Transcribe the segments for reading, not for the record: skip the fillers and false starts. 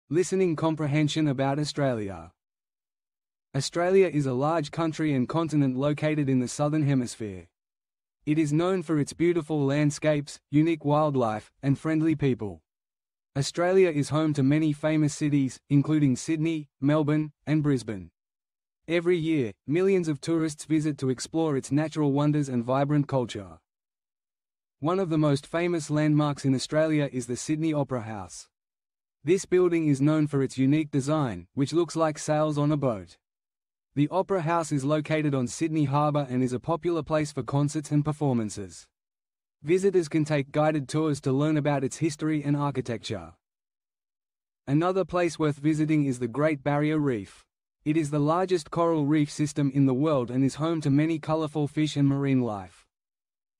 Listening comprehension about Australia. Australia is a large country and continent located in the southern hemisphere. It is known for its beautiful landscapes, unique wildlife, and friendly people. Australia is home to many famous cities, including Sydney, Melbourne, and Brisbane. Every year, millions of tourists visit to explore its natural wonders and vibrant culture. One of the most famous landmarks in Australia is the Sydney Opera House. This building is known for its unique design, which looks like sails on a boat. The Opera House is located on Sydney Harbour and is a popular place for concerts and performances. Visitors can take guided tours to learn about its history and architecture. Another place worth visiting is the Great Barrier Reef. It is the largest coral reef system in the world and is home to many colourful fish and marine life.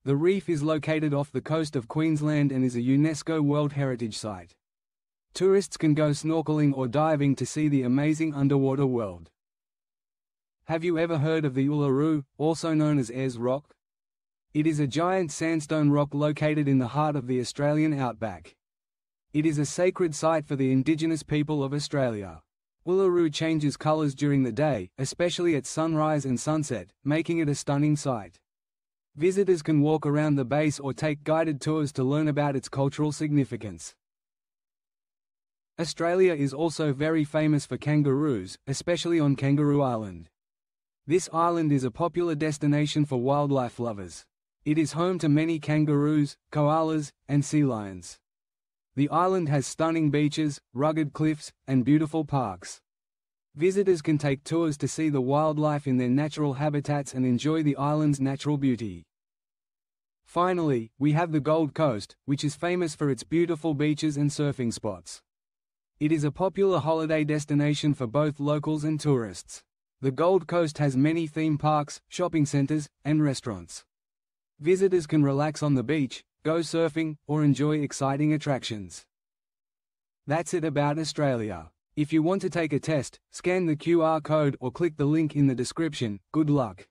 The reef is located off the coast of Queensland and is a UNESCO World Heritage Site. Tourists can go snorkeling or diving to see the amazing underwater world. Have you ever heard of the Uluru, also known as Ayers Rock? It is a giant sandstone rock located in the heart of the Australian outback. It is a sacred site for the Indigenous people of Australia. Uluru changes colours during the day, especially at sunrise and sunset, making it a stunning sight. Visitors can walk around the base or take guided tours to learn about its cultural significance. Australia is also very famous for kangaroos, especially on Kangaroo Island. This island is a popular destination for wildlife lovers. It is home to many kangaroos, koalas, and sea lions. The island has stunning beaches, rugged cliffs, and beautiful parks. Visitors can take tours to see the wildlife in their natural habitats and enjoy the island's natural beauty. Finally, we have the Gold Coast, which is famous for its beautiful beaches and surfing spots. It is a popular holiday destination for both locals and tourists. The Gold Coast has many theme parks, shopping centres, and restaurants. Visitors can relax on the beach, go surfing, or enjoy exciting attractions. That's it about Australia. If you want to take a test, scan the QR code or click the link in the description. Good luck!